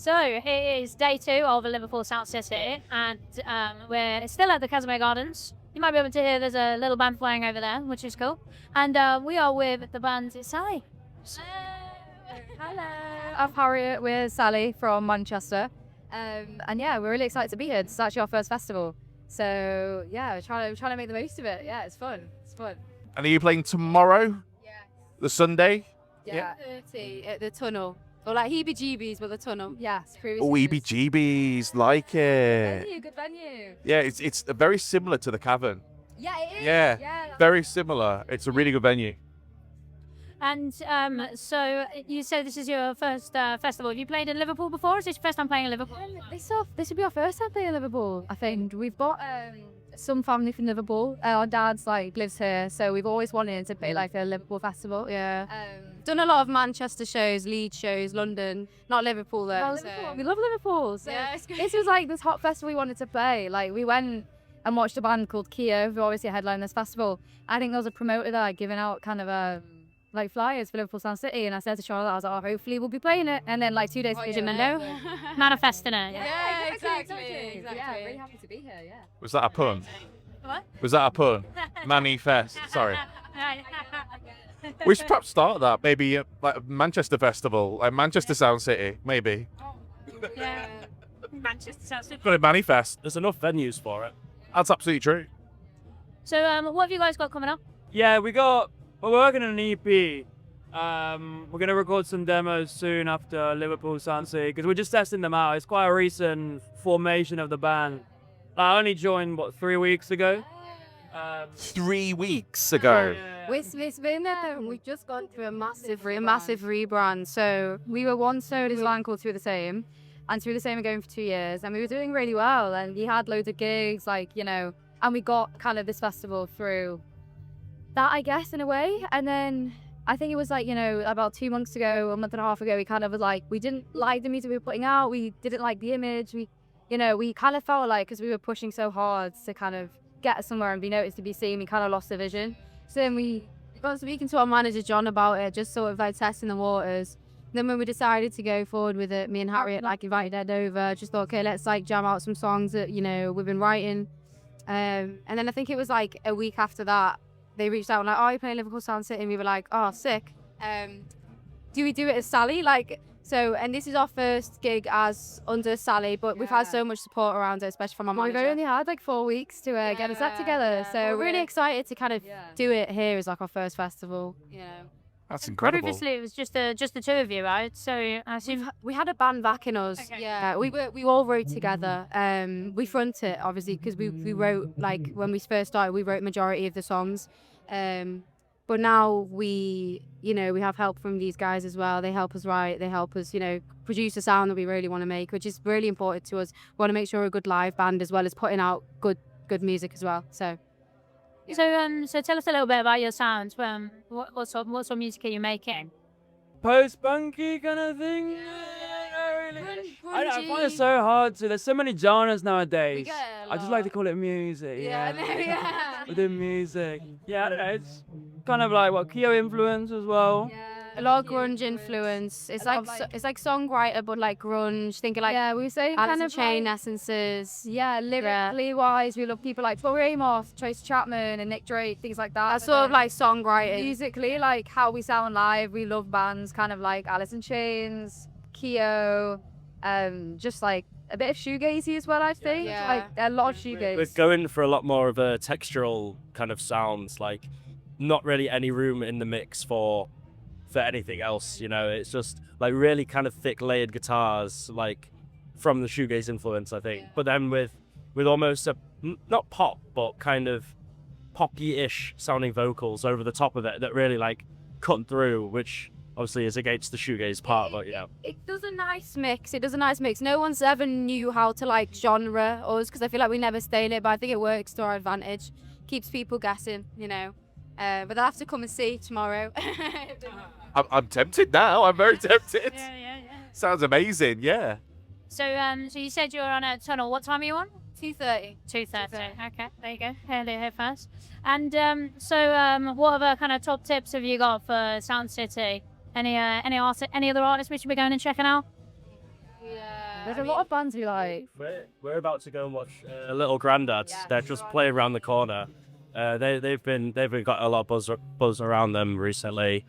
So it is day 2 of Liverpool Sound City, and we're still at the Kazimier Gardens. You might be able to hear there's a little band playing over there, which is cool. And we are with the band Sally. Hello. I'm Harriet. We're Sally from Manchester. And yeah, we're really excited to be here. It's actually our first festival. So yeah, we're trying to make the most of it. Yeah, it's fun. It's fun. And are you playing tomorrow? Yeah. The Sunday? Yeah. 30 at the tunnel. Or like heebie-jeebies with the tunnel. Yes, previously. Oh, EBGBs, like it. Good venue. Yeah, it's very similar to the Cavern. Yeah, it is. Yeah, very similar. It's a really good venue. And so you said this is your first festival. Have you played in Liverpool before? Or is this your first time playing in Liverpool? This will be our first time playing in Liverpool, I think. We've got some family from Liverpool. Our dad's lives here, so we've always wanted to play like a Liverpool festival. Yeah. Done a lot of Manchester shows, Leeds shows, London. Not Liverpool though. Liverpool. We love Liverpool. So yeah, it's great. This was like this hot festival we wanted to play. Like we went and watched a band called Pugh, who obviously headlined this festival. I think there was a promoter there giving out kind of like flyers for Liverpool Sound City, and I said to Charlotte, I was like, oh, hopefully we'll be playing it. And then like 2 days later, no, manifesting it. Yeah, exactly. Yeah, really happy to be here. Yeah. Was that a pun? What? Was that a pun? Manifest. Sorry. We should perhaps start that. Maybe like a Manchester festival, like Manchester Sound City, maybe. Yeah. Manchester Sound City. Got a manifest. There's enough venues for it. That's absolutely true. So what have you guys got coming up? Yeah, we're working on an EP. We're going to record some demos soon after Liverpool Sound City because we're just testing them out. It's quite a recent formation of the band. I only joined, 3 weeks ago? 3 weeks ago. We've been there. We've just gone through a massive rebrand. So we were once known as a band called Through the Same, and Through the Same are going for 2 years, and we were doing really well. And we had loads of gigs, and we got kind of this festival through that, I guess, in a way. And then I think it was about 2 months ago, a month and a half ago, we kind of was like, we didn't like the music we were putting out. We didn't like the image. We kind of felt like, because we were pushing so hard to kind of get somewhere and be noticed, to be seen, we kind of lost the vision. So then we got speaking to our manager John about it, just sort of like testing the waters. Then when we decided to go forward with it, me and Harriet invited Ed over, just thought, okay, let's jam out some songs that we've been writing. And then I think it was like a week after that, they reached out and like, oh, you're playing Liverpool Sound City, and we were like, oh, sick. Do we do it as Sally? And this is our first gig as under Sally, but we've had so much support around it, especially from our manager. We've only had 4 weeks to get a set together, so we're really excited to kind of do it here as our first festival. That's incredible. Previously, it was just the 2 of you, right? So I assume we had a band backing us. Okay. Yeah, we all wrote together. We front it obviously because we wrote when we first started, we wrote majority of the songs. But now we have help from these guys as well. They help us write. They help us, produce a sound that we really want to make, which is really important to us. We want to make sure we're a good live band as well as putting out good music as well. So. Yeah. So tell us a little bit about your sound. What sort of music are you making? Post-punky kind of thing. I find it so hard to. There's so many genres nowadays. I just like to call it music. Yeah. Within music. Yeah, I don't know. It's kind of like Kyo influence as well. Yeah. A lot of grunge influence. It's like songwriter, but grunge. Thinking we were saying Alice kind of Chain essences. Yeah, lyrically wise, we love people like Tori Amos, Tracy Chapman, and Nick Drake, things like that. Sort of songwriting. Musically, how we sound live, we love bands kind of like Alice in Chains, Kyo, just a bit of shoegazy as well. I think a lot of shoegaze. We're going for a lot more of a textural kind of sounds. Not really any room in the mix for anything else, it's just really kind of thick layered guitars, from the shoegaze influence, I think. But then with almost not pop, but kind of poppy-ish sounding vocals over the top of it that really cut through, which obviously is against the shoegaze part, but It does a nice mix. No one's ever knew how to genre us, because I feel like we never stay in it, but I think it works to our advantage. Keeps people guessing, but they'll have to come and see tomorrow. I'm tempted now. I'm very tempted. Yeah. Sounds amazing. Yeah. So you said you were on a tunnel. What time are you on? 2:30. 2:30. Okay, there you go. Here first. And so what other kind of top tips have you got for Sound City? Any other artists we should be going and checking out? Yeah. There's a lot of bands we like. We're about to go and watch Little Granddads. They're just playing around the corner. They've got a lot of buzz around them recently.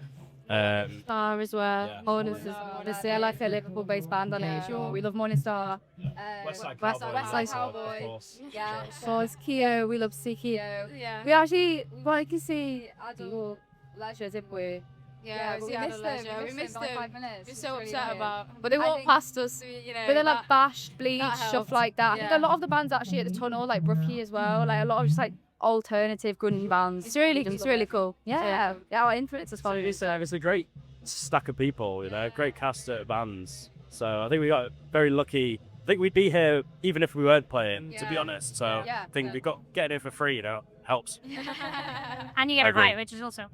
Star as well. Yeah. Honestly, I like a Liverpool-based band on it. Sure, we love Morning Star. Westside Westside Cowboys, of course. Yeah, so it's Keo. We love to see Keo. Yeah. We actually wanted to see Adult Leisure, didn't we? Yeah, but we missed them. 5 minutes. We're so It's really upset annoying. about. But they walked think- past us, you know. But they're like that- bashed, bleach, that stuff helped. like that. I think Yeah. a lot of the bands actually at the tunnel, like Rookie as well, like a lot of just like alternative grungy bands. It's really cool. Yeah, our influence is fun. It's a great stack of people, you know, great cast of bands. So I think we got very lucky. I think we'd be here even if we weren't playing, to be honest. So Yeah. I think we got getting here for free, you know, helps. And you get I a agree. right, which is awesome.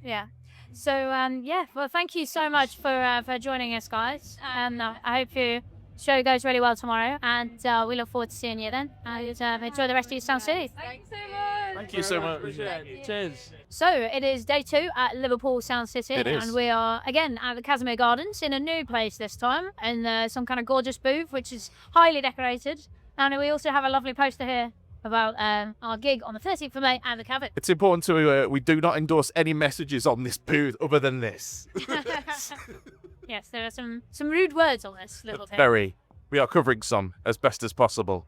Yeah. So yeah, well, thank you so much for joining us, guys. And I hope your show goes really well tomorrow. And we look forward to seeing you then. And enjoy the rest of your Sound City. Thanks so much. Thank you so much. Cheers. So it is day 2 at Liverpool Sound City, It is. and we are again at the Kazimier Gardens in a new place this time, in some kind of gorgeous booth which is highly decorated. And we also have a lovely poster here about our gig on the 13th of May at the Cavern. It's important to we do not endorse any messages on this booth other than this. Yes, there are some rude words on this little thing. Very. We are covering some as best as possible.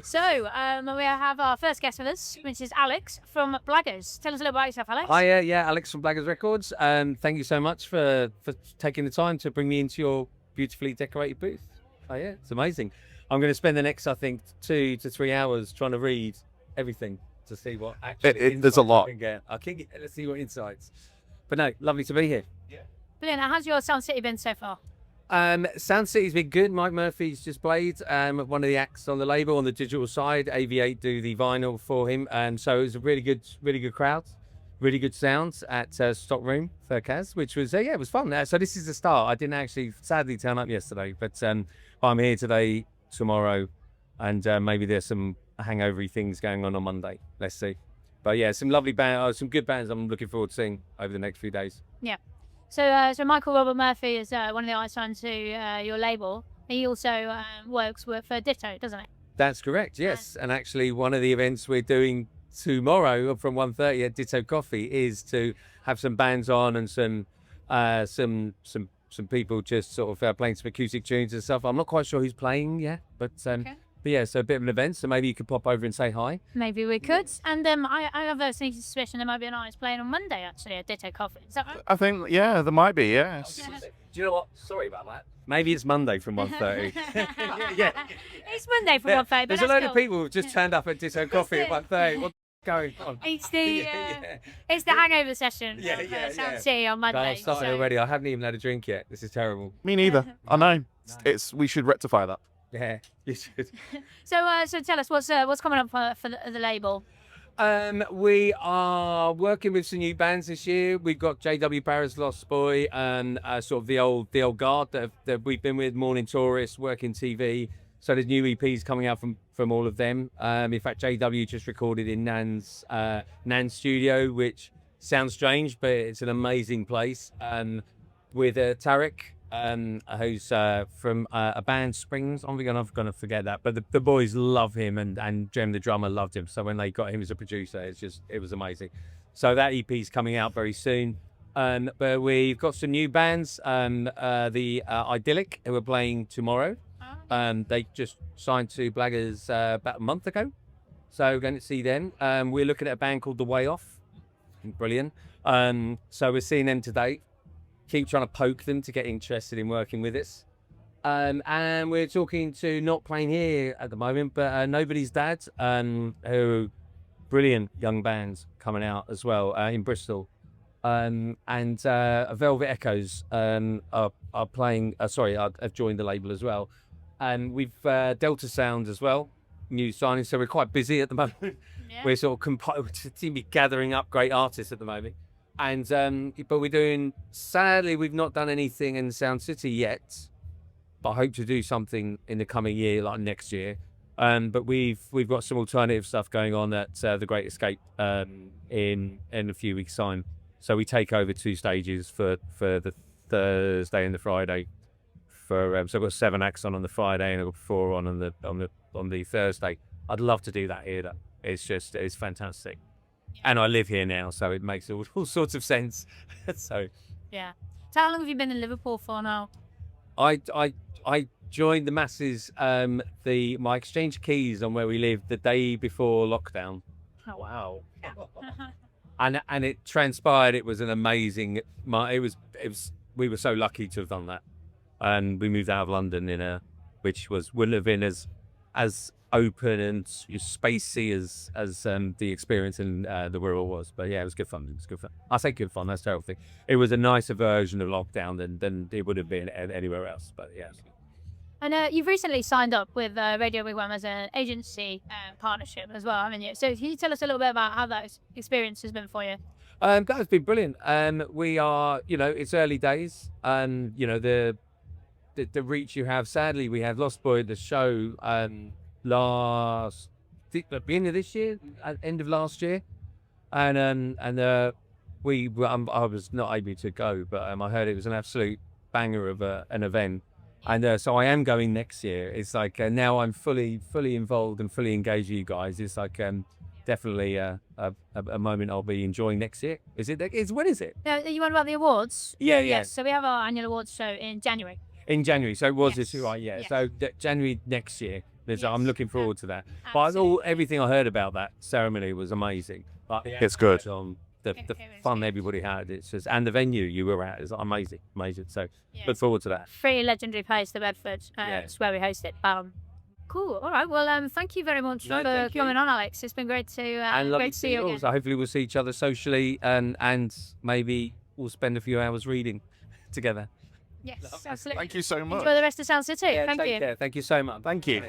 So we have our first guest with us, which is Alex from Blaggers. Tell us a little about yourself, Alex. Hi, yeah, Alex from Blaggers Records. Thank you so much for taking the time to bring me into your beautifully decorated booth. Oh yeah, it's amazing. I'm going to spend the next, I think, 2 to 3 hours trying to read everything to see what actually There's a insights lot. I can get. Let's see what insights. But no, lovely to be here. Brilliant. How's your Sound City been so far? Sound City's been good. Mike Murphy's just played. One of the acts on the label on the digital side. AV8 do the vinyl for him, and so it was a really good crowd, really good sounds at Stock Room for Kaz, which was it was fun. So this is the start. I didn't actually sadly turn up yesterday, but I'm here today, tomorrow, and maybe there's some hangovery things going on Monday. Let's see. But yeah, some lovely bands, some good bands. I'm looking forward to seeing over the next few days. Yeah. So Michael Robert Murphy is one of the artists on to your label. He also works for Ditto, doesn't he? That's correct, yes. And actually, one of the events we're doing tomorrow from 1:30 at Ditto Coffee is to have some bands on and some people just sort of playing some acoustic tunes and stuff. I'm not quite sure who's playing yet, but yeah, so a bit of an event. So maybe you could pop over and say hi. Maybe we could. And I have a sneaky suspicion there might be an artist playing on Monday actually at Ditto Coffee. Is that right? I think, yeah, there might be, yes. Do you know what? Sorry about that. Maybe it's Monday from 1:30. yeah. It's Monday from 1:30. But There's a that's load cool. of people who've just turned up at Ditto Coffee at 1:30. What's going on? It's the Yeah. it's the hangover session Yeah, of yeah, Sound yeah. City on Monday. I've started so- already. I haven't even had a drink yet. This is terrible. Me neither. I know. We should rectify that. Yeah, you should. So tell us what's coming up for the label. We are working with some new bands this year. We've got JW Barrett's Lost Boy and sort of the old guard that we've been with, Morning Tourist, Working TV. So there's new EPs coming out from all of them. In fact, JW just recorded in Nan's studio, which sounds strange, but it's an amazing place. With Tarek, who's from a band Springs. I'm going to forget that, but the boys love him, and Jem the drummer loved him. So when they got him as a producer, it was amazing. So that EP's coming out very soon. But we've got some new bands. The Idyllic, who are playing tomorrow. They just signed to Blaggers about a month ago, so we're going to see them. We're looking at a band called The Way Off. Brilliant. So we're seeing them today. Keep trying to poke them to get interested in working with us. And we're talking to not playing here at the moment, but Nobody's Dad, who brilliant young bands coming out as well in Bristol. And Velvet Echoes are playing. I've joined the label as well. And we've Delta Sound as well, new signing. So we're quite busy at the moment. Yeah. We're sort of gathering up great artists at the moment. And but we're doing. Sadly, we've not done anything in Sound City yet, but I hope to do something in the coming year, like next year. But we've got some alternative stuff going on at the Great Escape in a few weeks' time. So we take over 2 stages for the Thursday and the Friday for so I've got 7 acts on the Friday and I've got 4 on the Thursday. I'd love to do that here. Though. It's fantastic, and I live here now, so it makes all sorts of sense. So Yeah. So how long have you been in Liverpool for now? I joined the masses. My exchange keys on where we lived the day before lockdown. Oh wow. And it transpired it was an amazing. It was we were so lucky to have done that, and we moved out of London which wouldn't have been as open and spacey as the experience in the Wirral was. But yeah, it was good fun. It was good fun. I say good fun. That's a terrible thing. It was a nicer version of lockdown than it would have been anywhere else. But yeah. And you've recently signed up with Radio Wigwam as an agency partnership as well, haven't you? So can you tell us a little bit about how that experience has been for you? That has been brilliant. We are, it's early days, and the reach you have. Sadly, we had Lost Boy at the show beginning of this year, end of last year, and I was not able to go, but I heard it was an absolute banger of an event. And so I am going next year. It's like now I'm fully involved and fully engaged with you guys. It's like definitely a moment I'll be enjoying next year. When is it? You want about the awards? Yeah. Yes. So we have our annual awards show in January. In January. So it was Yes. this right? Yeah. Yes. So January next year. Yes. I'm looking forward to that. Absolutely. But everything I heard about that ceremony was amazing. But It's good. The It was fun good. everybody had. It's just, and the venue you were at is amazing. So Yeah. look forward to that. 3 legendary plays, the Bedford. Yeah. It's where we host it. Cool. All right. Well, thank you very much No, for thank you. coming on, Alex. It's been great to And lovely great to see you again. So hopefully we'll see each other socially, and maybe we'll spend a few hours reading together. Yes, absolutely. Thank you so much. Enjoy the rest of Sound City. Yeah, Thank take you. care. Thank you so much. Thank you.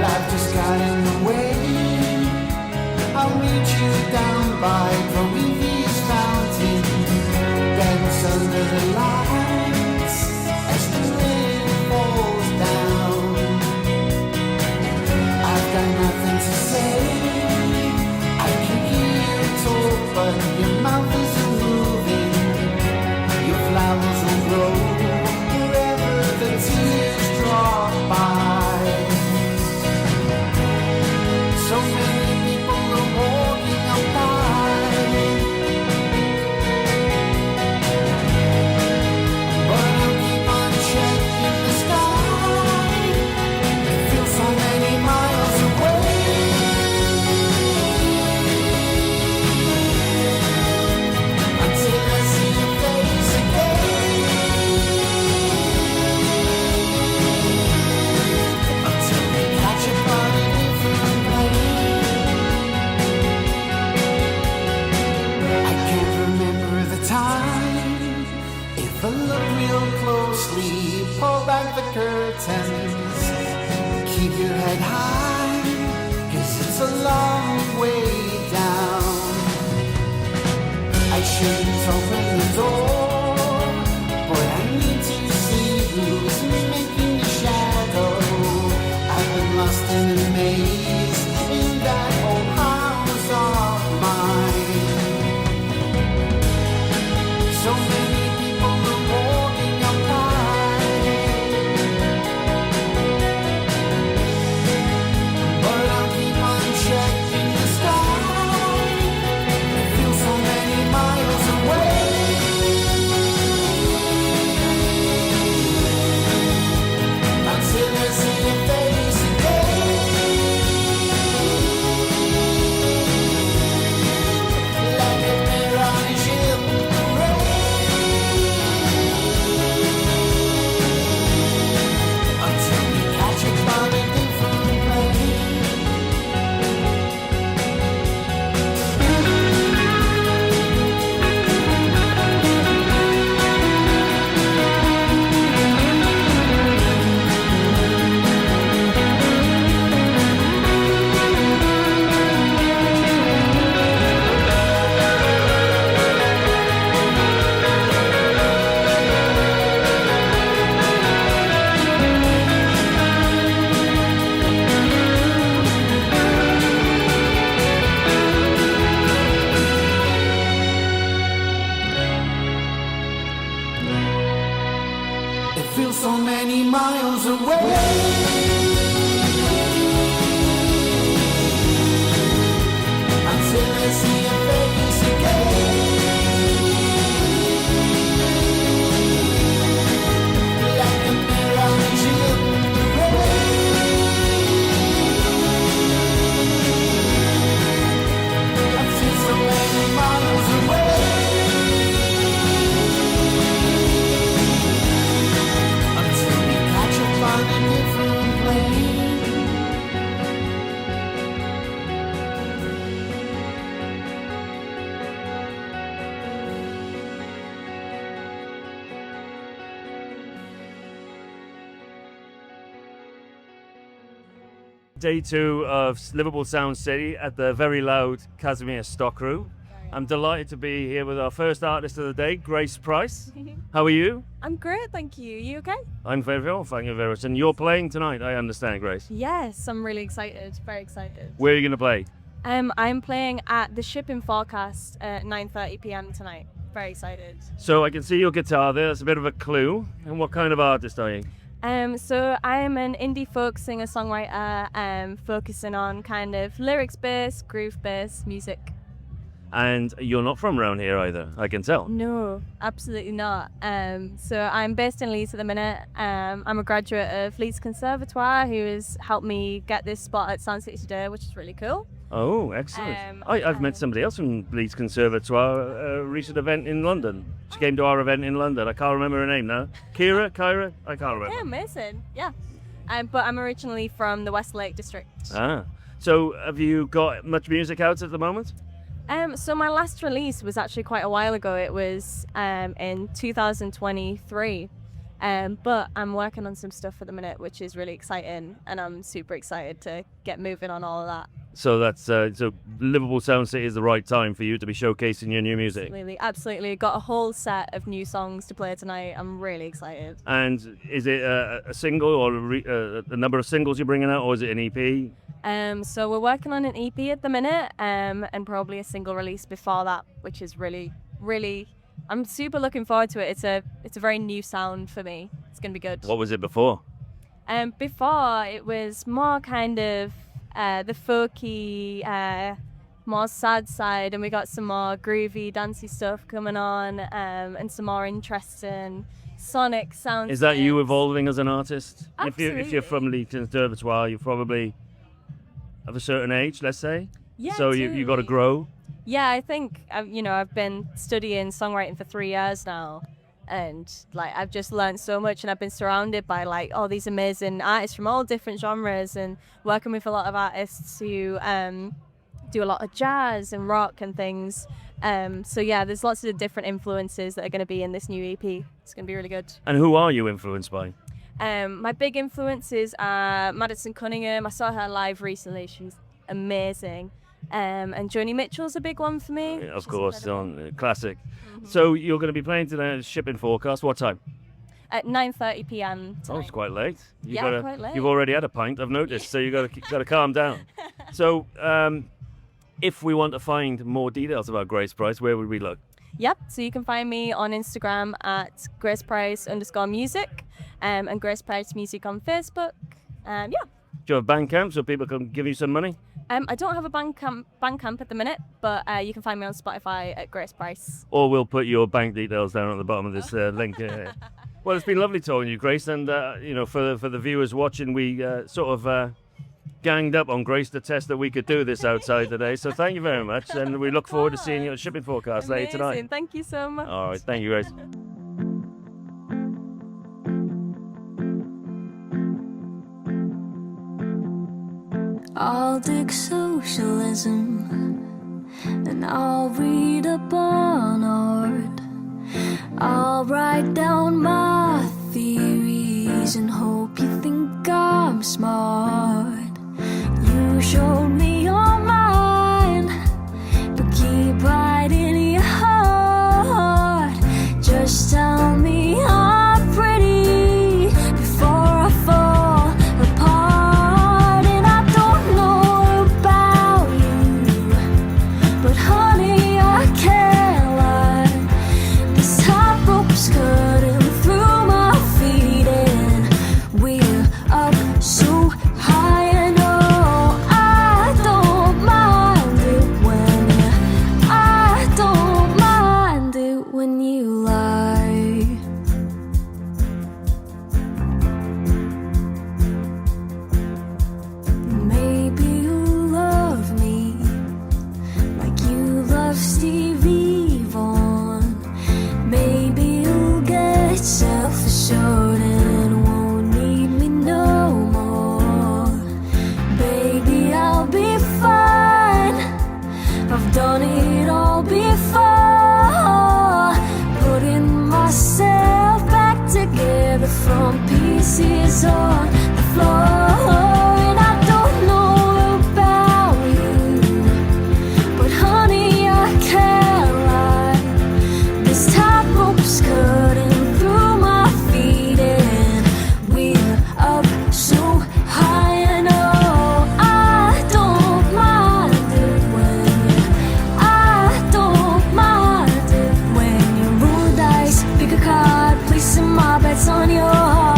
Life just got in the way. I'll meet you down by Kazimier's fountain. Dance under the lights as the rain falls down. I've got nothing to say. I can hear you talk, but your mouth isn't moving. Your flowers will grow wherever the tears drop by. So many people are walking up by, but I'll keep on checking the sky. It feels so many miles away. Until I see your face again. Until we catch up on a different plane. I can't remember the time. If I look real closely, pull back the curtains. Keep your head high, 'cause it's a long way down. I shouldn't open the door, but I need to see who's making the shadow. I've been lost in a maze in that old house of mine. So many people are walking up by, but I'll keep on checking the sky. It feels so many miles away. so many miles away. Until I see your face again. Like a mirage in the rain. Until so many miles away. Until we catch up on a different plane. Day 2 of Liverpool Sound City at the very loud Kazimier stock room. I'm delighted to be here with our first artist of the day, Grace Price. How are you? I'm great, thank you. You okay? I'm very well, thank you very much. And you're playing tonight, I understand, Grace. Yes, I'm really excited. Very excited. Where are you going to play? I'm playing at the Shipping Forecast at 9:30 p.m. tonight. Very excited. So I can see your guitar there. That's a bit of a clue. And what kind of artist are you? So I'm an indie folk singer-songwriter, focusing on kind of lyrics-based, groove-based music. And you're not from around here either, I can tell. No, absolutely not. So I'm based in Leeds at the minute. I'm a graduate of Leeds Conservatoire, who has helped me get this spot at Sound City today, which is really cool. Oh, excellent. I've met somebody else from Leeds Conservatoire at a recent event in London. She came to our event in London. I can't remember her name now. Kyra? I can't remember. Yeah, amazing. Yeah. But I'm originally from the Westlake district. Ah. So have you got much music out at the moment? So my last release was actually quite a while ago. It was in 2023. But I'm working on some stuff at the minute, which is really exciting, and I'm super excited to get moving on all of that. So that's so Liverpool Sound City is the right time for you to be showcasing your new music. Absolutely. Got a whole set of new songs to play tonight. I'm really excited. And is it a single or a number of singles you're bringing out, or is it an EP? So we're working on an EP at the minute, and probably a single release before that, which is really, really. I'm super looking forward to it. It's a very new sound for me. It's gonna be good. What was it before? Before it was more kind of the folky, more sad side, and we got some more groovy, dancey stuff coming on, and some more interesting sonic sounds. Is that you evolving as an artist? Absolutely. If you're from Leeds Conservatoire, you're probably of a certain age, let's say. Yeah. So you got to grow. Yeah, I think I've been studying songwriting for 3 years now, and I've just learned so much, and I've been surrounded by all these amazing artists from all different genres, and working with a lot of artists who do a lot of jazz and rock and things. So yeah, there's lots of different influences that are going to be in this new EP. It's going to be really good. And who are you influenced by? My big influences are Madison Cunningham. I saw her live recently. She was amazing. And Joni Mitchell's a big one for me. Yeah, of course, classic. Mm-hmm. So you're going to be playing today at Shipping Forecast. What time? At 9:30 p.m. tonight. Oh, it's quite late. Quite late. You've already had a pint, I've noticed. So you got to calm down. So, if we want to find more details about Grace Price, where would we look? Yep. So you can find me on Instagram at GracePrice_music, and Grace Price Music on Facebook. Yeah. Do you have Bandcamp so people can give you some money? I don't have a Bandcamp at the minute, but you can find me on Spotify at Grace Price. Or we'll put your bank details down at the bottom of this link. Well, it's been lovely talking to you, Grace, and for the viewers watching, we sort of ganged up on Grace to test that we could do this outside today. So thank you very much, and we look forward to seeing you at Shipping Forecast later tonight. Thank you so much. All right, thank you, Grace. I'll dig socialism, and I'll read up on art. I'll write down my theories and hope you think I'm smart. You showed me your mind, but keep hiding your heart. Just tell me I'm pretty before I fall apart. And I don't know about you, but honey, I can't lie. This tightrope's cutting through my feet, and pieces on the floor. And I don't know about you, but honey, I can't lie. This tightrope's cutting through my feet, and we're up so high. And oh, I don't mind it I don't mind it when you roll the dice, pick a card, placing my bets on your heart.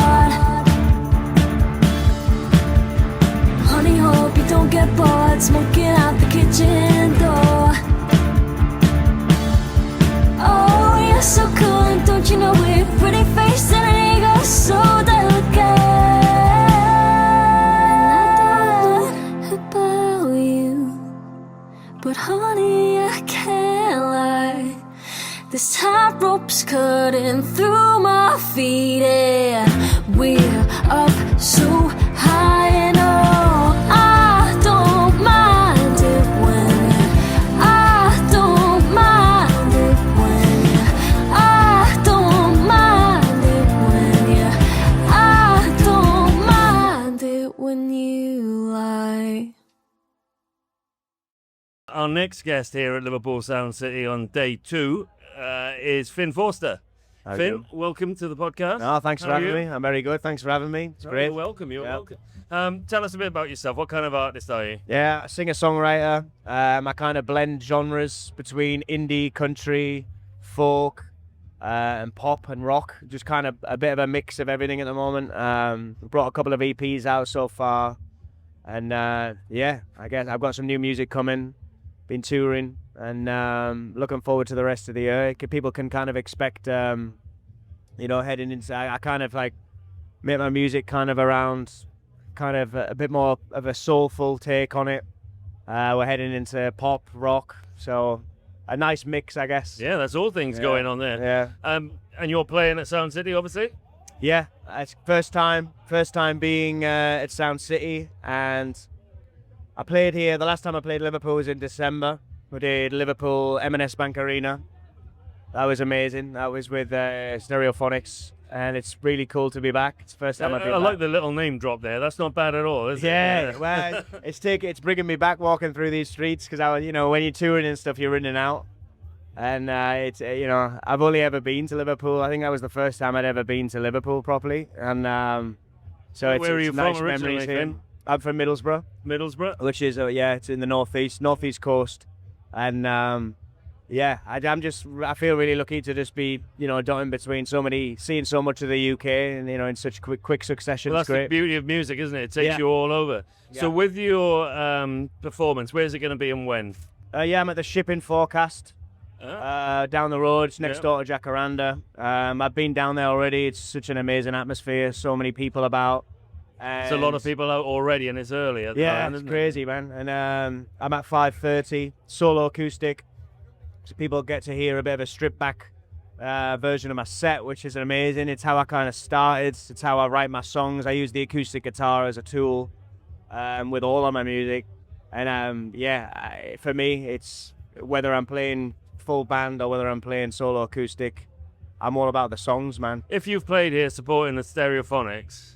Honey, hope you don't get bored smoking out the kitchen door. Oh, you're so cool, and don't you know it? Pretty face and an ego so delicate. And I don't know about you, but honey, I can't lie. This tightrope's cutting through my feet, and we're up so high. And oh, I don't mind it I don't mind it I don't mind it I don't mind it when you lie. Our next guest here at Liverpool Sound City on day 2 is Finn Forster. How Finn, you doing? welcome to the podcast. No, thanks for How are having you? me. I'm very good. Thanks for having me. It's No, great. You're welcome. You're Yeah. welcome. Tell us a bit about yourself. What kind of artist are you? Yeah, a singer-songwriter. I kind of blend genres between indie, country, folk, and pop and rock. Just kind of a bit of a mix of everything at the moment. Brought a couple of EPs out so far, and yeah, I guess I've got some new music coming. Been touring, and looking forward to the rest of the year. People can kind of expect, you know, heading into. I kind of like make my music kind of around, kind of a bit more of a soulful take on it. We're heading into pop, rock, so a nice mix, I guess. Yeah, that's all things going on there. Yeah. And you're playing at Sound City, obviously? Yeah, it's first time being at Sound City, and I played here. The last time I played Liverpool was in December. We did Liverpool M&S Bank Arena. That was amazing. That was with Stereophonics, and it's really cool to be back. It's the first time I've been I back. like the little name drop there. That's not bad at all, is it? Yeah, well, it's bringing me back walking through these streets, because I was, you know, when you're touring and stuff, you're in and out, and it's you know, I've only ever been to Liverpool. I think that was the first time I'd ever been to Liverpool properly, and so it's, Where are you it's nice from originally, memories here. Finn? I'm from Middlesbrough. Middlesbrough? Which is yeah, it's in the northeast coast, and yeah, I feel really lucky to just be, you know, dotting between seeing so much of the UK, and you know, in such quick succession. Well, It's that's the great. beauty of music, isn't it? It takes Yeah. you all over. So Yeah. with your performance, where's it going to be and when? Yeah, I'm at the Shipping Forecast. Down the road, it's next Yeah. door to Jacaranda. I've been down there already. It's such an amazing atmosphere. So many people about. There's a lot of people out already, and it's early at the Yeah, time, it's isn't crazy, man. And I'm at 5:30, solo acoustic, so people get to hear a bit of a stripped back version of my set, which is amazing. It's how I kind of started. It's how I write my songs. I use the acoustic guitar as a tool with all of my music, and for me, it's whether I'm playing full band or whether I'm playing solo acoustic, I'm all about the songs, man. If you've played here supporting the Stereophonics,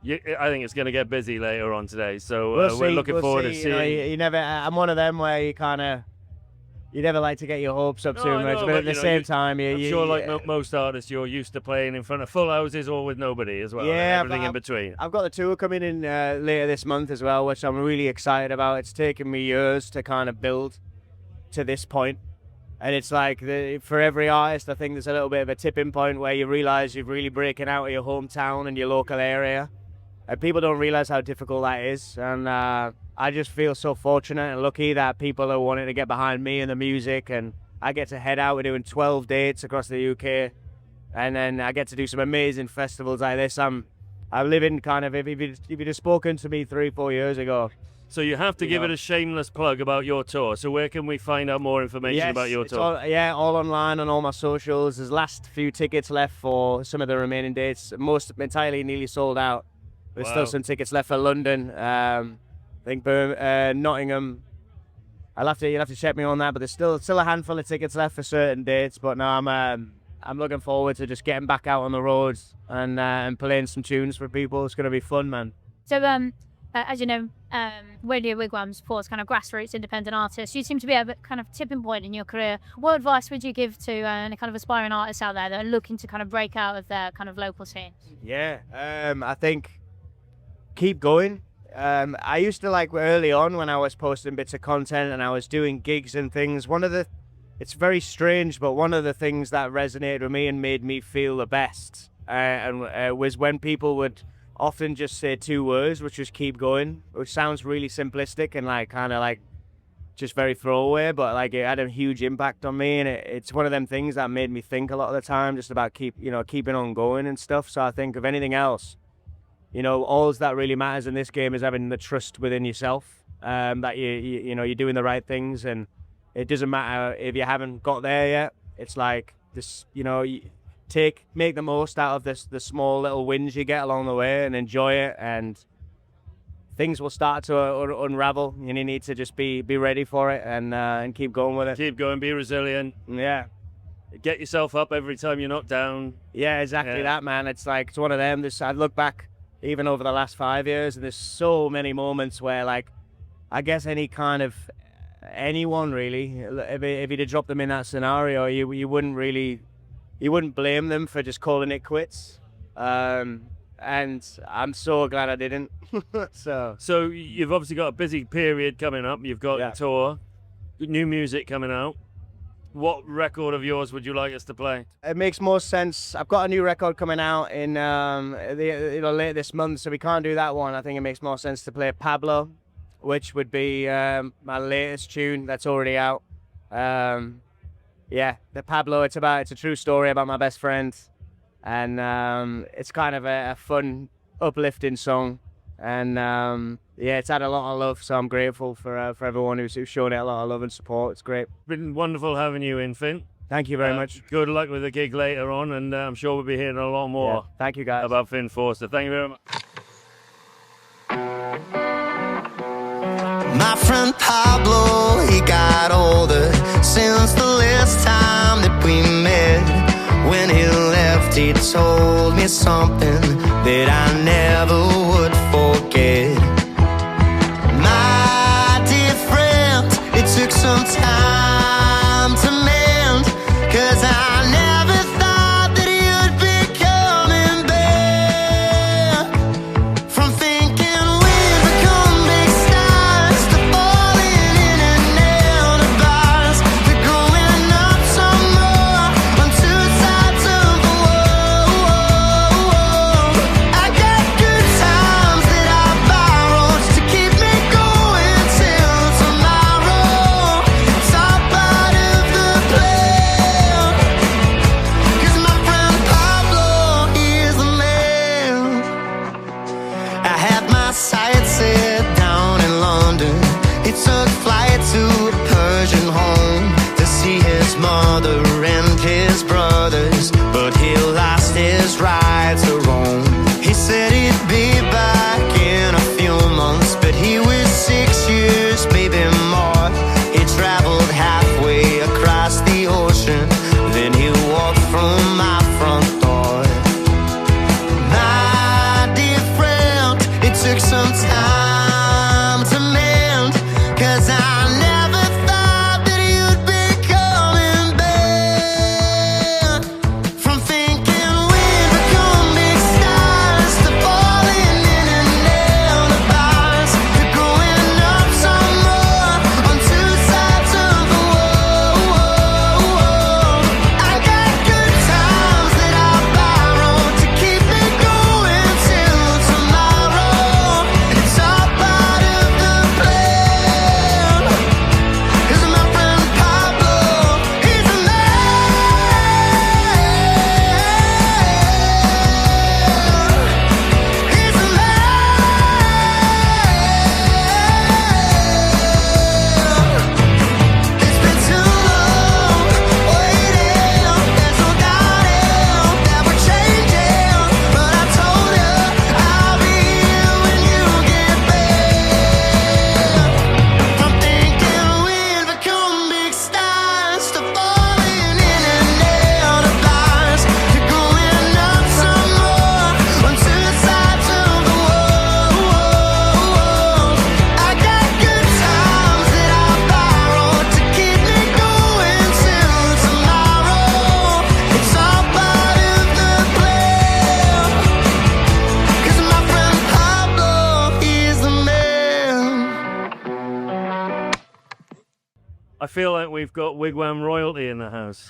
I think it's going to get busy later on today. So we're looking forward to You seeing. know, you never. I'm one of them where you never like to get your hopes up too I much, know, but at you the know, same time, I'm sure, like most artists, you're used to playing in front of full houses or with nobody as well. and Yeah, everything but in between. I've got the tour coming in later this month as well, which I'm really excited about. It's taken me years to kind of build to this point. And it's like, for every artist, I think there's a little bit of a tipping point where you realize you're really breaking out of your hometown and your local area. And people don't realize how difficult that is. And I just feel so fortunate and lucky that people are wanting to get behind me and the music. And I get to head out. We're doing 12 dates across the UK. And then I get to do some amazing festivals like this. I'm living kind of, if you'd have spoken to me 3-4 years ago. So you have to give it a shameless plug about your tour. So where can we find out more information about your it's tour? all online on all my socials. There's last few tickets left for some of the remaining dates. Most entirely nearly sold out. There's Wow. still some tickets left for London. I think Nottingham. You'll have to check me on that. But there's still a handful of tickets left for certain dates. But no, I'm I'm looking forward to just getting back out on the roads and playing some tunes for people. It's going to be fun, man. So, as you know, Radio Wigwam supports kind of grassroots independent artists. You seem to be at a kind of tipping point in your career. What advice would you give to any kind of aspiring artists out there that are looking to kind of break out of their kind of local scene? Yeah, I think keep going. I used to, like, early on when I was posting bits of content and I was doing gigs and things, it's very strange, but one of the things that resonated with me and made me feel the best was when people would often just say 2 words, which was keep going, which sounds really simplistic and like kind of like just very throwaway, but like it had a huge impact on me, and it's one of them things that made me think a lot of the time just about keeping on going and stuff. So I think of anything else, all that really matters in this game is having the trust within yourself, that you're doing the right things, and it doesn't matter if you haven't got there yet. It's like this, make the most out of the small little wins you get along the way and enjoy it, and things will start to unravel, and you need to just be ready for it and keep going with it. Keep going, be resilient. Yeah. Get yourself up every time you're knocked down. Yeah, exactly that, man. It's like, it's one of them. I look back even over the last 5 years, and there's so many moments where, like, I guess anyone really, if you'd have dropped them in that scenario, you wouldn't blame them for just calling it quits. And I'm so glad I didn't. So you've obviously got a busy period coming up. You've got a tour, new music coming out. What record of yours would you like us to play? It makes more sense. I've got a new record coming out in late this month, so we can't do that one. I think it makes more sense to play Pablo, which would be my latest tune that's already out. Yeah, the Pablo, it's a true story about my best friend, and it's kind of a fun, uplifting song, and it's had a lot of love, so I'm grateful for everyone who's shown it a lot of love and support. It's great. Been wonderful having you in, Finn. Thank you very much. Good luck with the gig later on, and I'm sure we'll be hearing a lot more. Yeah. Thank you, guys. About Finn Forster. Thank you very much. My friend Pablo, he got older since the last time that we met. When he left, he told me something that I never would forget. My dear friend, it took some time to mend, 'cause I never thought that you'd be coming back. From thinking we'd become big stars, to falling in and out of bars, to growing up some more on 2 sides of the world. I got good times that I borrowed to keep me going till tomorrow. It's all part of the plan, 'cause my friend Pablo, he is the man. I had my sights set down in London. He took flight to a Persian home to see his mother and his brothers, but he lost his right to roam. He said he'd be back in a few months, but he was 6 years, maybe more. He traveled halfway across the ocean, then he walked through my front door. My dear friend, it took some time to mend, 'cause I never thought that you'd be coming back. From thinking we'd become big stars, to fall I feel like we've got Wigwam royalty in the house.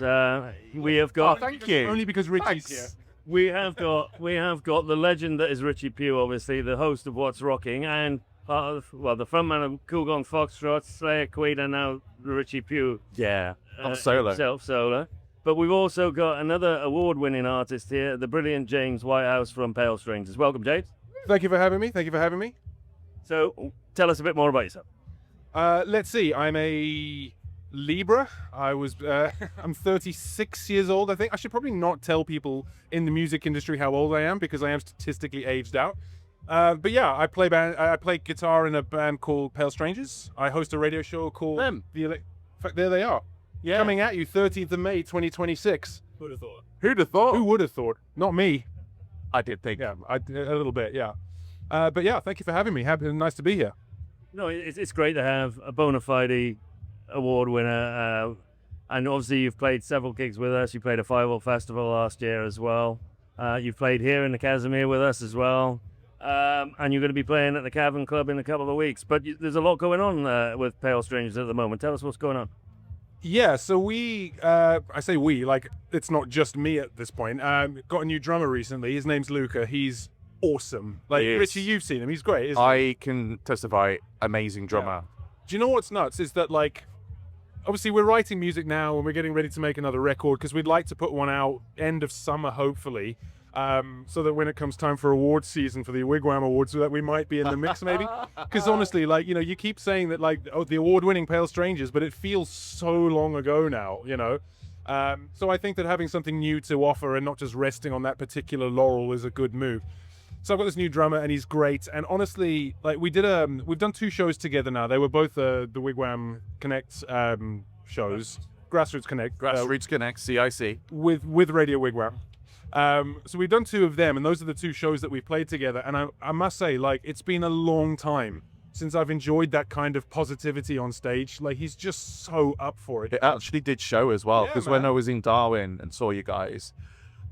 We have got. Oh, thank you. Only because Richie's Thanks. here. We have got the legend that is Richie Pugh, obviously the host of What's Rocking, and part of, the frontman of Cool Gone Foxtrot, Slayer, Queen, and now Richie Pugh. Yeah, I'm solo. Himself solo. But we've also got another award-winning artist here, the brilliant James Whitehouse from Pale Strangers. Welcome, James. Thank you for having me. So, tell us a bit more about yourself. Let's see. I'm a Libra. I'm 36 years old, I think. I should probably not tell people in the music industry how old I am because I am statistically aged out. But yeah, I play guitar in a band called Pale Strangers. I host a radio show called Them. In fact, there they are. Yeah. Coming at you 13th of May, 2026. Who'd have thought? Who'd have thought? Who would have thought? Not me. I did think. Yeah, a little bit, yeah. But yeah, thank you for having me. Nice to be here. No, it's great to have a bona fide award winner. And obviously you've played several gigs with us. You played a Firewall Festival last year as well. You've played here in the Kazimier with us as well. And you're going to be playing at the Cavern Club in a couple of weeks. But there's a lot going on with Pale Strangers at the moment. Tell us what's going on. Yeah, so I say we, like it's not just me at this point. Got a new drummer recently. His name's Luca. He's awesome. Like Richie, you've seen him. He's great. Isn't I can testify. Amazing drummer. Yeah. Do you know what's nuts? Is that like, obviously we're writing music now and we're getting ready to make another record because we'd like to put one out end of summer, hopefully. So that when it comes time for awards season for the Wigwam Awards, so that we might be in the mix maybe. Because honestly, like, you know, you keep saying that like, the award-winning Pale Strangers, but it feels so long ago now, you know. So I think that having something new to offer and not just resting on that particular laurel is a good move. So I've got this new drummer and he's great. And honestly, like we've done 2 shows together now. They were both the Wigwam Connect shows, Grassroots Connect, Connect, CIC with Radio Wigwam. So we've done 2 of them, and those are the 2 shows that we've played together. And I must say, like, it's been a long time since I've enjoyed that kind of positivity on stage. Like, he's just so up for it. It actually did show as well, because when man. I was in Darwin and saw you guys,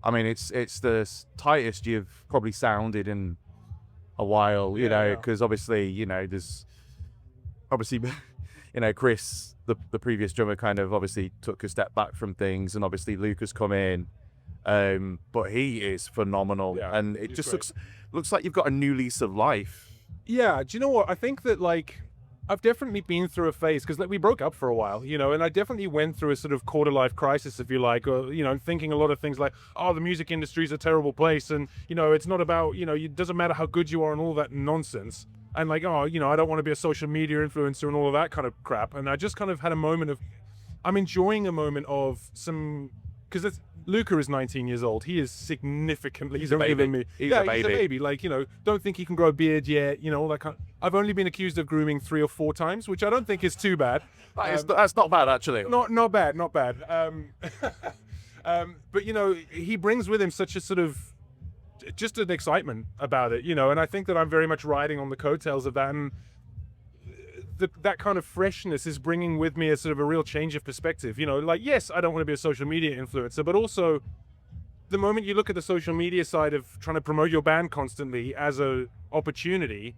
I mean, it's the tightest you've probably sounded in a while, you know, because obviously, you know, there's obviously, you know, Chris, the previous drummer, kind of obviously took a step back from things, and obviously Lucas come in. But he is phenomenal, and it just looks like you've got a new lease of life. Yeah, do you know what? I think that, like, I've definitely been through a phase, because like, we broke up for a while, you know, and I definitely went through a sort of quarter-life crisis, if you like, or, you know, thinking a lot of things like, oh, the music industry's a terrible place, and, you know, it's not about, you know, it doesn't matter how good you are and all that nonsense. And like, oh, you know, I don't want to be a social media influencer and all of that kind of crap. And I just kind of had a moment of, I'm enjoying a moment of some, because Luca is 19 years old. He is significantly He's a baby. than me. He's a baby. He's a baby. Like, you know, don't think he can grow a beard yet. You know, all that kind. I've only been accused of grooming 3 or 4 times, which I don't think is too bad. That's not bad, actually. Not bad. But you know, he brings with him such a sort of just an excitement about it. You know, and I think that I'm very much riding on the coattails of that. And that kind of freshness is bringing with me a sort of a real change of perspective. You know, like, yes, I don't want to be a social media influencer, but also the moment you look at the social media side of trying to promote your band constantly as a opportunity,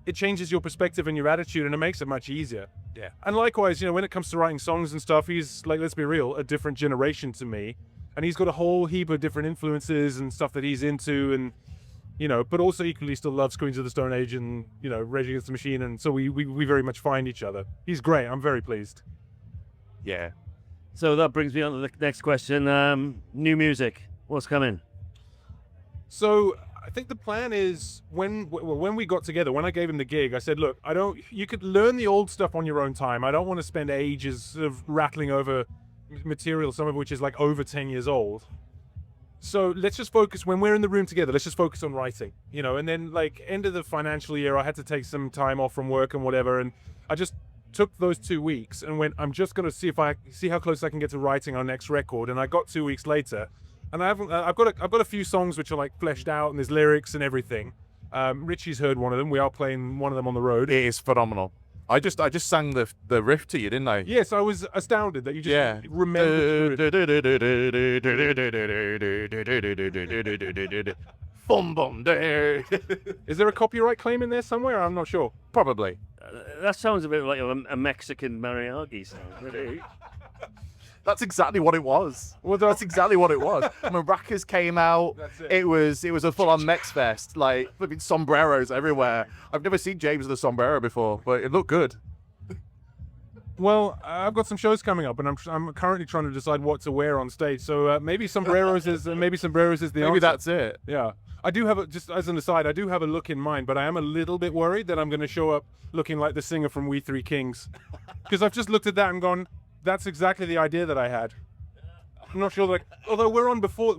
it changes your perspective and your attitude, and it makes it much easier. Yeah. And likewise, you know, when it comes to writing songs and stuff, he's like, let's be real, a different generation to me. And he's got a whole heap of different influences and stuff that he's into, and you know, but also equally still loves Queens of the Stone Age and, you know, Rage Against the Machine, and so we very much find each other. He's great. I'm very pleased. Yeah. So that brings me on to the next question. New music. What's coming? So I think the plan is when we got together, when I gave him the gig, I said, look, you could learn the old stuff on your own time. I don't want to spend ages sort of rattling over material, some of which is like over 10 years old. So let's just focus, when we're in the room together, let's just focus on writing, you know, and then like end of the financial year, I had to take some time off from work and whatever. And I just took those 2 weeks and went, I'm just going to see how close I can get to writing our next record. And I got 2 weeks later, and I've got a few songs which are like fleshed out, and there's lyrics and everything. Richie's heard one of them. We are playing one of them on the road. It is phenomenal. I just sang the riff to you, didn't I? Yes, I was astounded that you just remembered. Bum bum day. Is there a copyright claim in there somewhere? I'm not sure. Probably. That sounds a bit like a Mexican mariachi song. Really. That's exactly what it was. Well, that's exactly what it was. Maracas came out. That's It was a full-on Mex fest, like flipping sombreros everywhere. I've never seen James with a sombrero before, but it looked good. Well, I've got some shows coming up, and I'm currently trying to decide what to wear on stage. So maybe sombreros is the Maybe answer. that's it. Yeah. I do have just as an aside, I do have a look in mind, but I am a little bit worried that I'm going to show up looking like the singer from We Three Kings, because I've just looked at that and gone, that's exactly the idea that I had. I'm not sure, like, although we're on before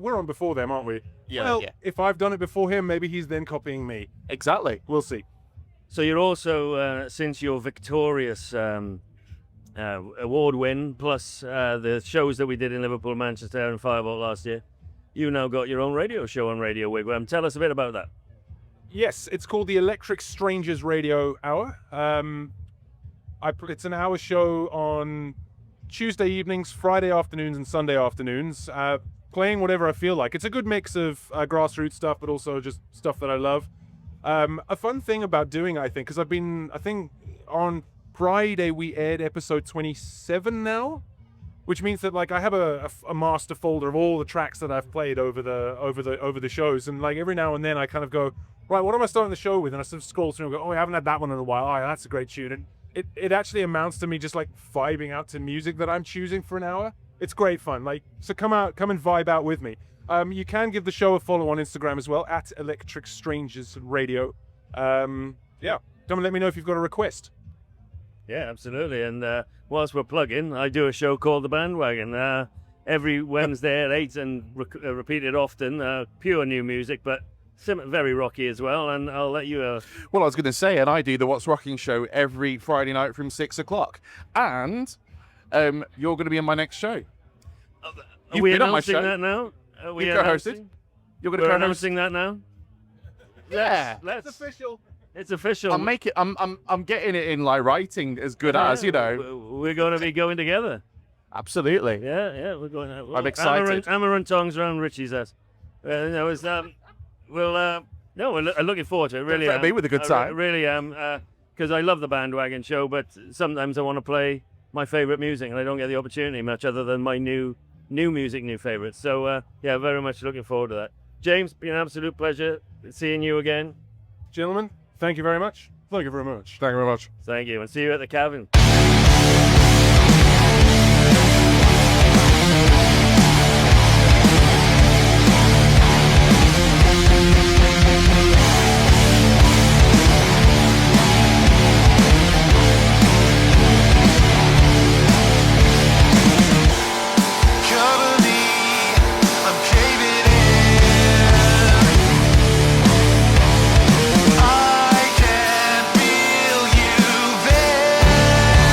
them, aren't we? Yeah. Well, yeah. if I've done it before him, maybe he's then copying me. Exactly. We'll see. So you're also, since your victorious award win, plus the shows that we did in Liverpool, Manchester, and Firebolt last year, you now got your own radio show on Radio Wigwam. Tell us a bit about that. Yes, it's called the Electric Strangers Radio Hour. It's an hour show on Tuesday evenings, Friday afternoons, and Sunday afternoons, playing whatever I feel like. It's a good mix of grassroots stuff, but also just stuff that I love. A fun thing about doing, I think, because I think on Friday we aired episode 27 now, which means that like I have a master folder of all the tracks that I've played over the shows, and like every now and then I kind of go, right, what am I starting the show with? And I sort of scroll through and go, oh, I haven't had that one in a while. Oh, yeah, that's a great tune. And it actually amounts to me just like vibing out to music that I'm choosing for an hour. It's great fun. Like, so come and vibe out with me. You can give the show a follow on Instagram as well, at Electric Strangers Radio. Yeah, come and let me know if you've got a request. Yeah, absolutely. And whilst we're plugging, I do a show called The Bandwagon every Wednesday at 8 and repeated often. Pure new music, but very rocky as well. And I'll let you... Well, I was going to say, and I do the What's Rocking show every Friday night from 6 o'clock. And you're going to be in my next show. Are we announcing that now? You've co-hosted. You're going to We're co-host. announcing that now? Yeah. Let's. It's official. It's official. I'm getting it in like writing as good as, you know. We're going to be going together. Absolutely. Yeah, we're going. I'm excited. Hammer and tongs around Richie's ass. No, it's we're looking forward to it. Really, Be with a good time. I really am, because I love the Bandwagon show, but sometimes I want to play my favorite music, and I don't get the opportunity much other than my new music, new favorites. So yeah, very much looking forward to that. James, been an absolute pleasure seeing you again. Gentlemen, thank you very much. Thank you very much. Thank you very much. Thank you, and see you at the cabin. I can feel you there.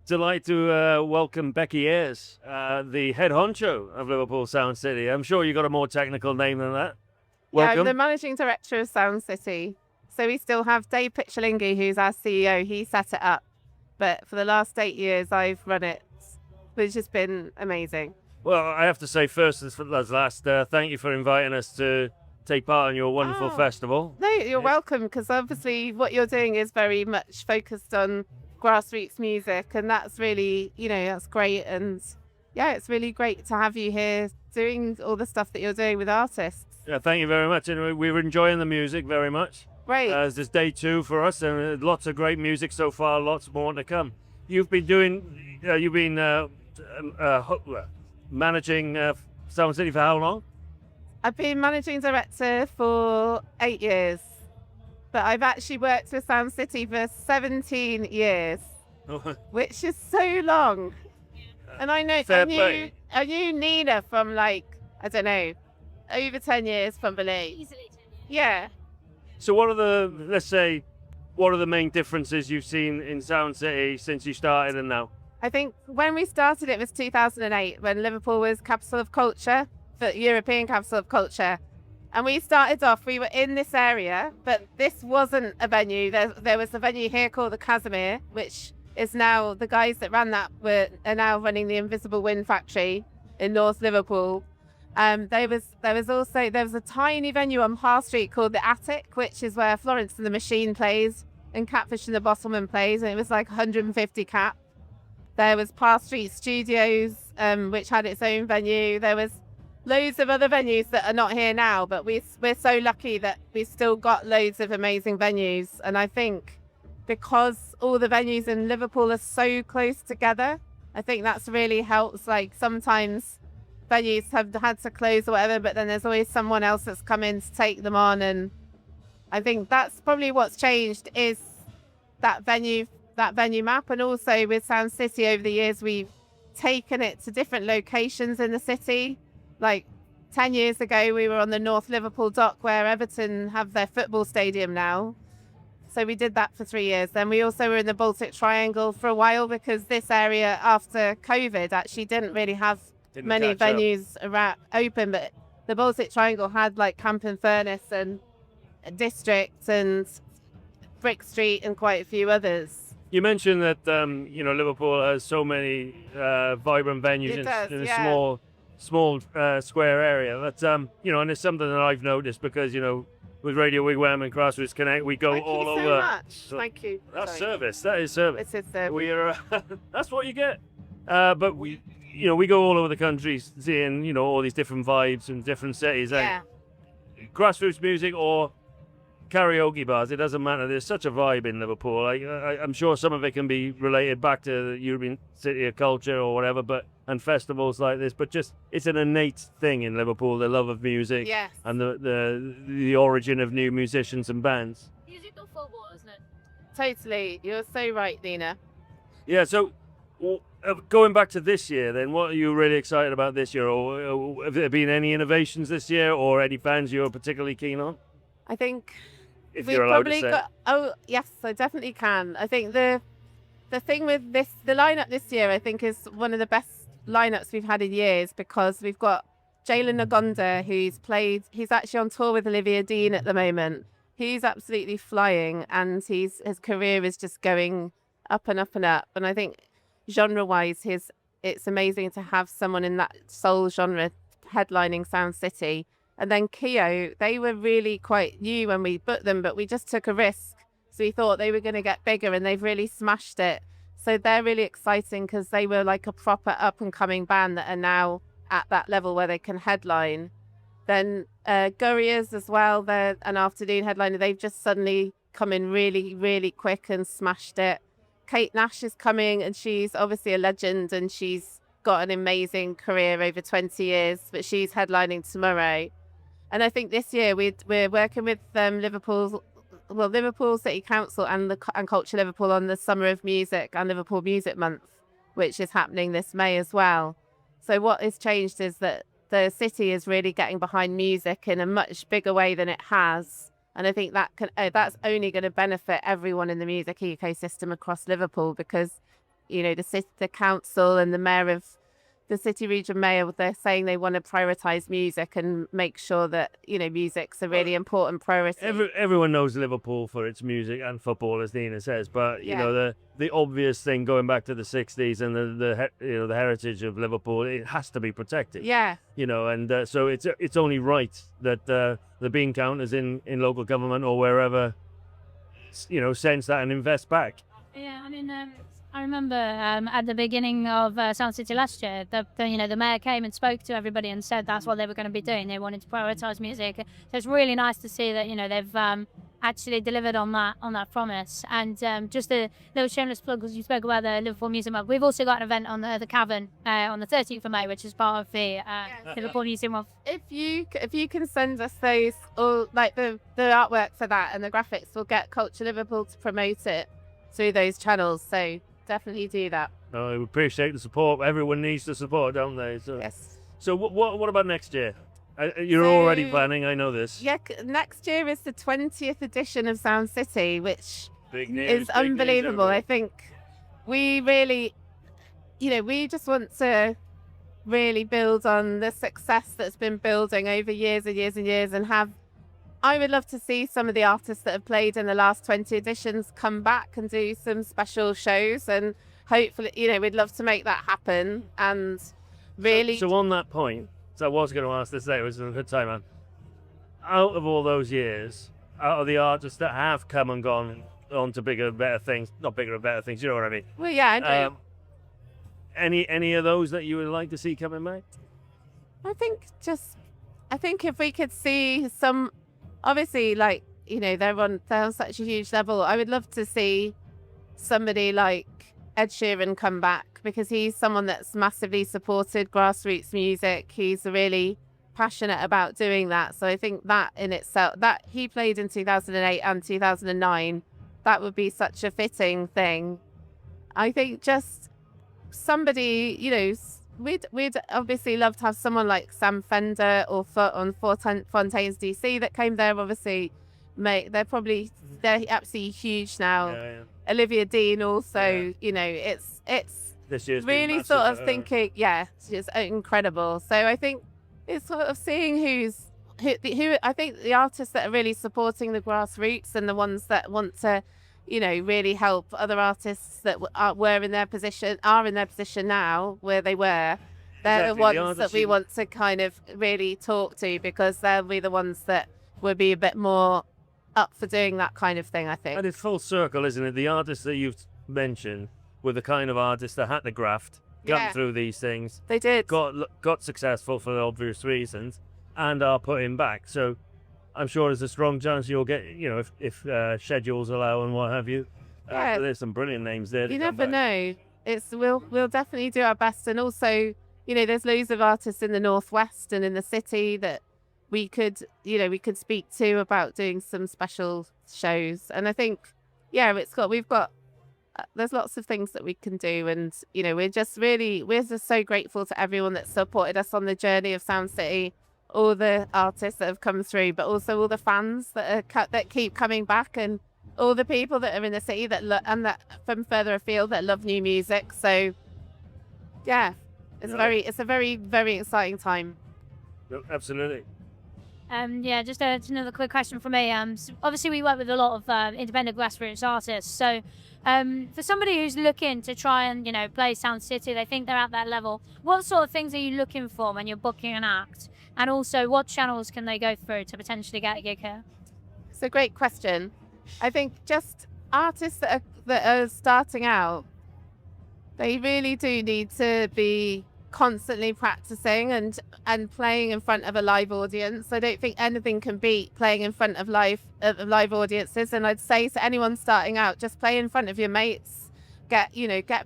delight to welcome Becky Ayres, the head honcho of Liverpool Sound City. I'm sure you got a more technical name than that. Yeah, Welcome. I'm the managing director of Sound City. So we still have Dave Pitchalingi, who's our CEO. He set it up. But for the last 8 years, I've run it, which has been amazing. Well, I have to say first as last, thank you for inviting us to take part in your wonderful festival. No, you're welcome, because obviously what you're doing is very much focused on grassroots music, and that's really, that's great. And yeah, it's really great to have you here doing all the stuff that you're doing with artists. Yeah, thank you very much. And we're enjoying the music very much. Great. This is day 2 for us, and lots of great music so far, lots more to come. You've been managing Sound City for how long? I've been managing director for 8 years, but I've actually worked with Sound City for 17 years, which is so long. And I knew Nina from over 10 years from Belize. Easily 10 years. Yeah. So what are the main differences you've seen in Sound City since you started and now? I think when we started, it was 2008, when Liverpool was capital of culture, the European capital of culture. And we started off, we were in this area, but this wasn't a venue. There was a venue here called the Kazimier, which is now, the guys that ran that are now running the Invisible Wind Factory in North Liverpool. There was a tiny venue on Parr Street called the Attic, which is where Florence and the Machine plays and Catfish and the Bottlemen plays, and it was like 150 cap. There was Parr Street Studios, which had its own venue. There was loads of other venues that are not here now, but we're so lucky that we've still got loads of amazing venues. And I think because all the venues in Liverpool are so close together, I think that's really helps. Like sometimes venues have had to close or whatever, but then there's always someone else that's come in to take them on. And I think that's probably what's changed is that venue map. And also with Sound City over the years, we've taken it to different locations in the city. Like 10 years ago, we were on the North Liverpool dock where Everton have their football stadium now. So we did that for 3 years. Then we also were in the Baltic Triangle for a while, because this area after COVID actually didn't really have many venues around open, but the Baltic Triangle had like Camp and Furnace and District and Brick Street and quite a few others. You mentioned that Liverpool has so many vibrant venues in a small square area. But and it's something that I've noticed because with Radio Wigwam and Grassroots Connect, we go all over. Thank you so much. Thank you. That's service. That is service. It's service. We're that's what you get. But we go all over the country seeing all these different vibes and different cities. Yeah. Grassroots music or karaoke bars, it doesn't matter. There's such a vibe in Liverpool. I'm sure some of it can be related back to the European City of Culture or whatever, and festivals like this. But just it's an innate thing in Liverpool, the love of music, yes, and the origin of new musicians and bands. Musical football, isn't it? Totally, you're so right, Nina. Yeah. So going back to this year, then, what are you really excited about this year, or have there been any innovations this year, or any bands you're particularly keen on? I think. If you're allowed to say. Yes, I definitely can. I think the thing with the lineup this year, I think, is one of the best lineups we've had in years, because we've got Jalen Nagonda, he's actually on tour with Olivia Dean at the moment. He's absolutely flying, and his career is just going up and up and up. And I think genre-wise, it's amazing to have someone in that soul genre headlining Sound City. And then Keo, they were really quite new when we booked them, but we just took a risk. So we thought they were going to get bigger, and they've really smashed it. So they're really exciting, because they were like a proper up-and-coming band that are now at that level where they can headline. Then Gurriers as well, they're an afternoon headliner. They've just suddenly come in really, really quick and smashed it. Kate Nash is coming, and she's obviously a legend, and she's got an amazing career over 20 years, but she's headlining tomorrow. And I think this year we're working with Liverpool City Council and Culture Liverpool on the Summer of Music and Liverpool Music Month, which is happening this May as well. So what has changed is that the city is really getting behind music in a much bigger way than it has. And I think that's only going to benefit everyone in the music ecosystem across Liverpool, because the council and the mayor of the city region mayor, they're saying they want to prioritize music and make sure that music's a really important priority. Everyone knows Liverpool for its music and football, as Nina says, but the obvious thing going back to the 60s and the heritage of Liverpool, it has to be protected. Yeah. And so it's only right that the bean counters in local government or wherever sense that and invest back. Yeah, I mean, I remember at the beginning of Sound City last year, the mayor came and spoke to everybody and said that's what they were going to be doing. They wanted to prioritise music. So it's really nice to see that they've actually delivered on that promise. And just a little shameless plug, because you spoke about the Liverpool Music Month. We've also got an event on the Cavern on the 13th of May, which is part of the Liverpool Music Month. If you can send us those, or like the artwork for that and the graphics, we'll get Culture Liverpool to promote it through those channels. So definitely do that. I appreciate the support. Everyone needs the support, don't they? So, yes. So what about next year? You're already planning, I know this. Yeah, next year is the 20th edition of Sound City, which is unbelievable. I think we really, we just want to really build on the success that's been building over years and years and years, and I would love to see some of the artists that have played in the last 20 editions come back and do some special shows, and hopefully, we'd love to make that happen. And really, so on that point, so I was going to ask this today, it was a good time, man. Out of all those years, out of the artists that have come and gone on to bigger and better things, not bigger and better things, you know what I mean? Well, yeah, I do. Any of those that you would like to see coming back? I think if we could see some, obviously, they're on such a huge level. I would love to see somebody like Ed Sheeran come back, because he's someone that's massively supported grassroots music. He's really passionate about doing that. So I think that in itself, that he played in 2008 and 2009, that would be such a fitting thing. I think just somebody, we'd obviously love to have someone like Sam Fender or on Fontaine's DC that came there. Obviously, they're absolutely huge now. Yeah. Olivia Dean also, it's this year's really sort of thinking, it's just incredible. So I think it's sort of seeing who I think the artists that are really supporting the grassroots and the ones that want to, really help other artists that are in their position now where they were. They're the ones that we want to kind of really talk to, because they'll be the ones that would be a bit more up for doing that kind of thing, I think. And it's full circle, isn't it? The artists that you've mentioned were the kind of artists that had to graft, got through these things. They did. Got successful for obvious reasons, and are putting back. So I'm sure there's a strong chance you'll get, if schedules allow and what have you. There's some brilliant names there. You never know. We'll definitely do our best, and also, there's loads of artists in the Northwest and in the city that we could speak to about doing some special shows. And I think, there's lots of things that we can do, and we're just so grateful to everyone that supported us on the journey of Sound City, all the artists that have come through, but also all the fans that keep coming back, and all the people that are in the city and that from further afield that love new music. So it's a very, very exciting time. Absolutely. Just another quick question from me. Obviously, we work with a lot of independent grassroots artists. So, for somebody who's looking to try and play Sound City, they think they're at that level. What sort of things are you looking for when you're booking an act? And also, what channels can they go through to potentially get a gig here? It's a great question. I think just artists that are starting out, they really do need to be constantly practicing and playing in front of a live audience. I don't think anything can beat playing in front of live audiences. And I'd say to anyone starting out, just play in front of your mates. Get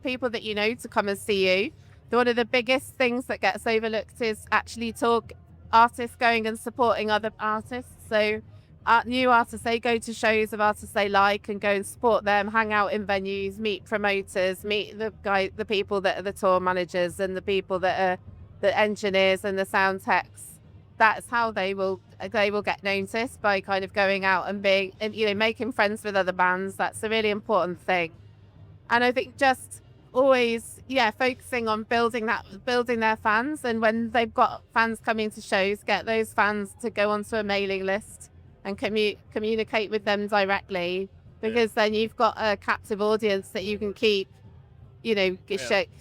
people that to come and see you. One of the biggest things that gets overlooked is actually artists going and supporting other artists. So new artists, they go to shows of artists they like and go and support them, hang out in venues, meet promoters, meet the people that are the tour managers and the people that are the engineers and the sound techs. That's how they will get noticed, by kind of going out and making friends with other bands. That's a really important thing. And I think just always focusing on building their fans, and when they've got fans coming to shows, get those fans to go onto a mailing list and communicate with them directly, because then you've got a captive audience that you can keep,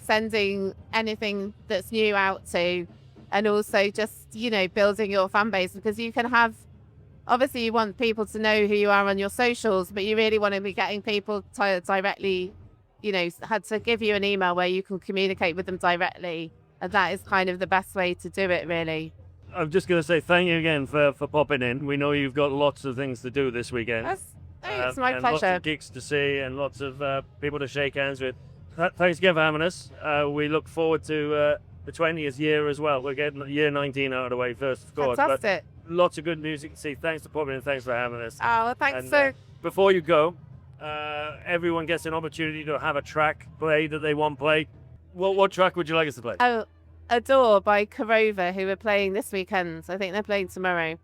sending anything that's new out to, and also just building your fan base, because you can have, obviously you want people to know who you are on your socials, but you really want to be getting people to directly had to give you an email where you can communicate with them directly, and that is kind of the best way to do it, really. I'm just going to say thank you again for popping in. We know you've got lots of things to do this weekend. It's my and pleasure. Lots of gigs to see and lots of people to shake hands with. Thanks again for having us. We look forward to the 20th year as well. We're getting year 19 out of the way first, of course. Fantastic. But lots of good music to see. Thanks for popping in. Thanks for having us. Oh, well, thanks. And, before you go, everyone gets an opportunity to have a track played that they want played. What track would you like us to play? Oh, Adore by Corova, who are playing this weekend. I think they're playing tomorrow.